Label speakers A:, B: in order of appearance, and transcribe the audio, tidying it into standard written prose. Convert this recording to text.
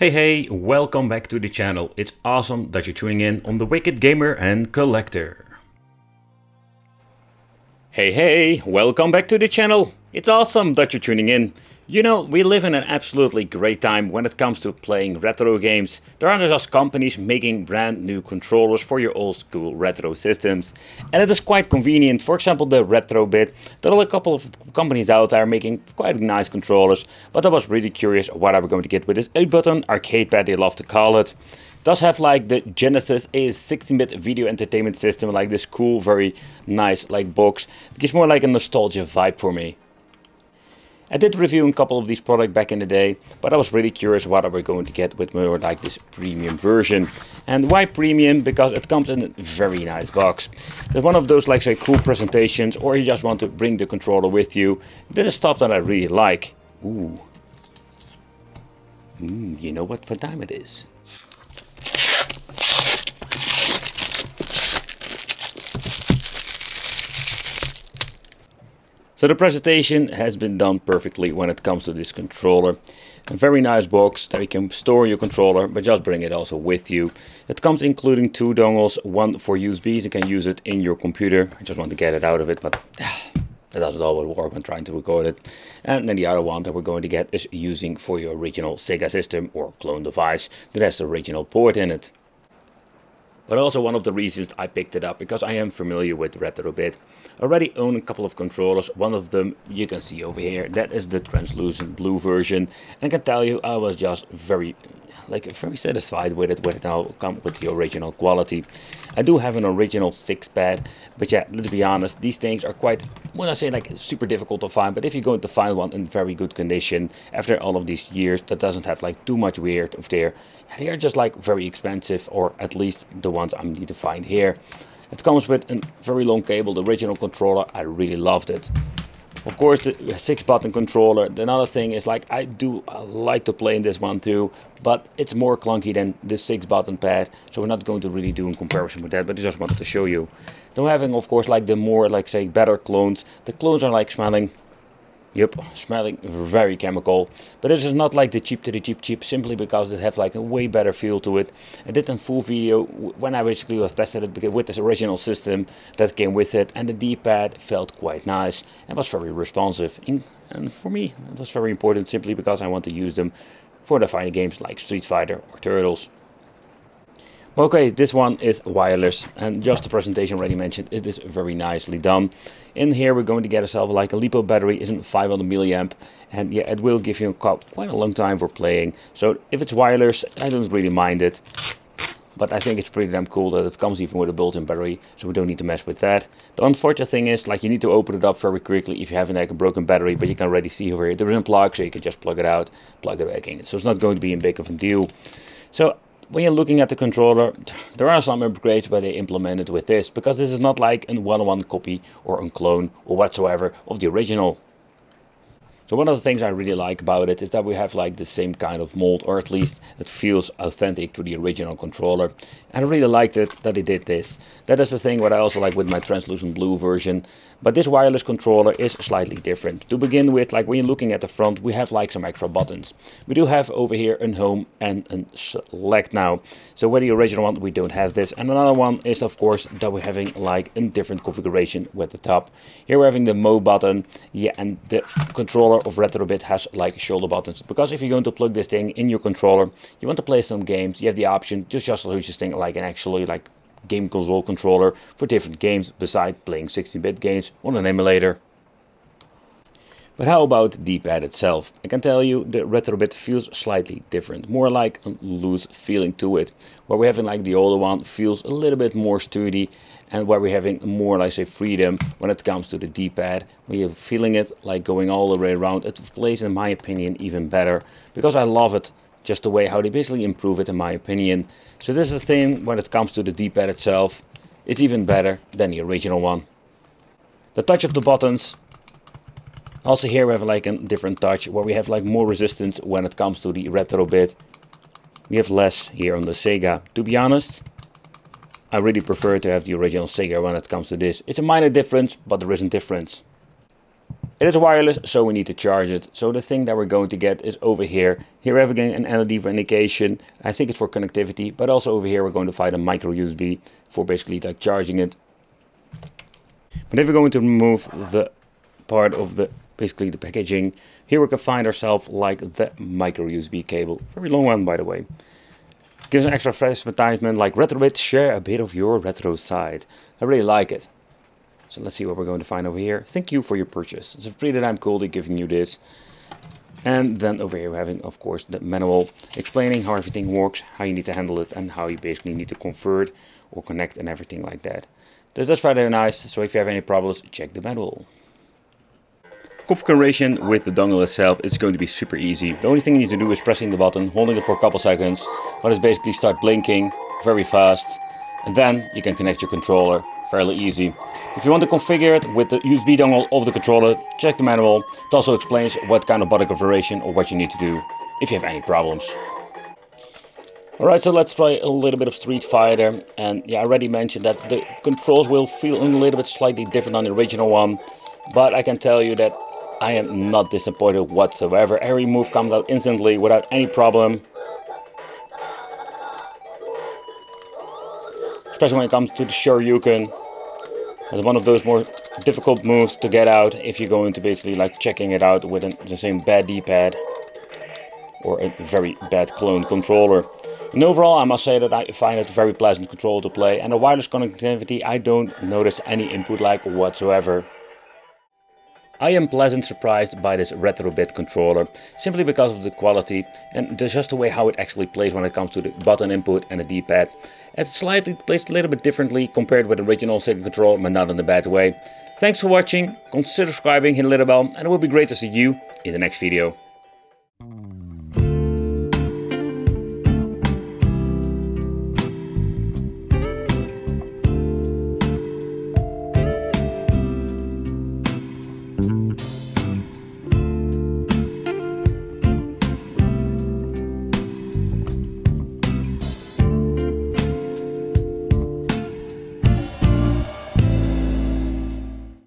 A: Hey, welcome back to the channel. It's awesome that you're tuning in on The Wicked Gamer and Collector. Hey, welcome back to the channel. It's awesome that you're tuning in. You know, we live in an absolutely great time when it comes to playing retro games. There are just companies making brand new controllers for your old school retro systems. And it is quite convenient. For example, the Retrobit. There are a couple of companies out there making quite nice controllers. But I was really curious what I was going to get with this 8-button arcade pad, they love to call it. It does have like the Genesis, a 16-bit video entertainment system, like this cool, very nice like box. It gives more like a nostalgia vibe for me. I did review a couple of these products back in the day, but I was really curious what I were going to get with more like this premium version. And why premium? Because it comes in a very nice box. It's one of those like say cool presentations, or you just want to bring the controller with you. This is stuff that I really like. Ooh. You know what time it is. So the presentation has been done perfectly when it comes to this controller. A very nice box that you can store your controller, but just bring it also with you. It comes including two dongles, one for USB, you can use it in your computer. I just want to get it out of it, but that doesn't always work when trying to record it. And then the other one that we're going to get is using for your original Sega system or clone device that has the original port in it. But also one of the reasons I picked it up, because I am familiar with Retrobit. I already own a couple of controllers. One of them you can see over here. That is the translucent blue version. And I can tell you I was just very satisfied with it now come with the original quality. I do have an original 6-pad, but yeah, let's be honest, these things are quite, when I say like super difficult to find, but if you're going to find one in very good condition after all of these years that doesn't have like too much wear of there, they are just like very expensive, or at least the ones I need to find here. It comes with a very long cable. The original controller, I really loved it. Of course, the 6-button controller. Another thing is like I like to play in this one too, but it's more clunky than this 6-button pad, so we're not going to really do a comparison with that, but I just wanted to show you. Then we're having, of course, like the more like say better clones. The clones are like smelling very chemical, but this is not like the cheap to the cheap simply because they have like a way better feel to it. I did a full video when I basically was tested it with this original system that came with it, and the D-pad felt quite nice and was very responsive. And for me it was very important simply because I want to use them for the fighting games like Street Fighter or Turtles. Okay, this one is wireless, and just the presentation already mentioned, it is very nicely done. In here we're going to get ourselves like a LiPo battery, isn't 500 milliamp, and yeah, it will give you quite a long time for playing. So if it's wireless, I don't really mind it, but I think it's pretty damn cool that it comes even with a built-in battery, so we don't need to mess with that. The unfortunate thing is like you need to open it up very quickly if you have like a broken battery, but you can already see over here there isn't a plug, so you can just plug it out, plug it back in. So it's not going to be a big of a deal. So when you're looking at the controller, there are some upgrades where they implemented with this, because this is not like a one-on-one copy or a clone or whatsoever of the original. So one of the things I really like about it is that we have like the same kind of mold, or at least it feels authentic to the original controller. And I really liked it that they did this. That is the thing what I also like with my translucent blue version. But this wireless controller is slightly different. To begin with, like when you're looking at the front, we have like some extra buttons. We do have over here a home and a select now. So with the original one, we don't have this. And another one is of course that we're having like a different configuration with the top. Here we're having the mode button. Yeah, and the controller of Retrobit has like shoulder buttons, because if you're going to plug this thing in your controller, you want to play some games, you have the option to just use this thing like an actually like game console controller for different games besides playing 16-bit games on an emulator. But how about the D-pad itself? I can tell you the Retrobit feels slightly different, more like a loose feeling to it, where we're having like the older one feels a little bit more sturdy, and where we're having more like say freedom when it comes to the D-pad. When you're feeling it like going all the way around, it plays in my opinion even better, because I love it just the way how they basically improve it in my opinion. So this is the thing when it comes to the D-pad itself, it's even better than the original one. The touch of the buttons. Also here we have like a different touch where we have like more resistance when it comes to the Retrobit. We have less here on the Sega. To be honest, I really prefer to have the original Sega when it comes to this. It's a minor difference, but there is a difference. It is wireless, so we need to charge it. So the thing that we're going to get is over here. Here we're having an LED for indication. I think it's for connectivity, but also over here we're going to find a micro USB for basically like charging it. But if we're going to remove the part of the basically the packaging, here we can find ourselves like the micro USB cable. Very long one, by the way. Gives an extra fresh advertisement like Retrobit, share a bit of your retro side. I really like it. So let's see what we're going to find over here. Thank you for your purchase. It's pretty damn cool to giving you this. And then over here we're having, of course, the manual explaining how everything works, how you need to handle it, and how you basically need to convert or connect and everything like that. This is very nice, so if you have any problems, check the manual. Configuration with the dongle itself, it's going to be super easy. The only thing you need to do is pressing the button, holding it for a couple seconds, let it basically start blinking very fast, and then you can connect your controller. Fairly easy. If you want to configure it with the USB dongle of the controller, check the manual. It also explains what kind of button configuration or what you need to do if you have any problems. Alright, so let's try a little bit of Street Fighter. And yeah, I already mentioned that the controls will feel a little bit slightly different than the original one. But I can tell you that I am not disappointed whatsoever. Every move comes out instantly without any problem. Especially when it comes to the Shoryuken. It's one of those more difficult moves to get out if you're going to basically like checking it out with the same bad D-pad or a very bad clone controller. And overall, I must say that I find it a very pleasant controller to play, and the wireless connectivity, I don't notice any input lag whatsoever. I am pleasantly surprised by this Retrobit controller, simply because of the quality and just the way how it actually plays when it comes to the button input and the D-pad. It's slightly placed a little bit differently compared with the original Sega controller, but not in a bad way. Thanks for watching, consider subscribing, hit the little bell, and it would be great to see you in the next video.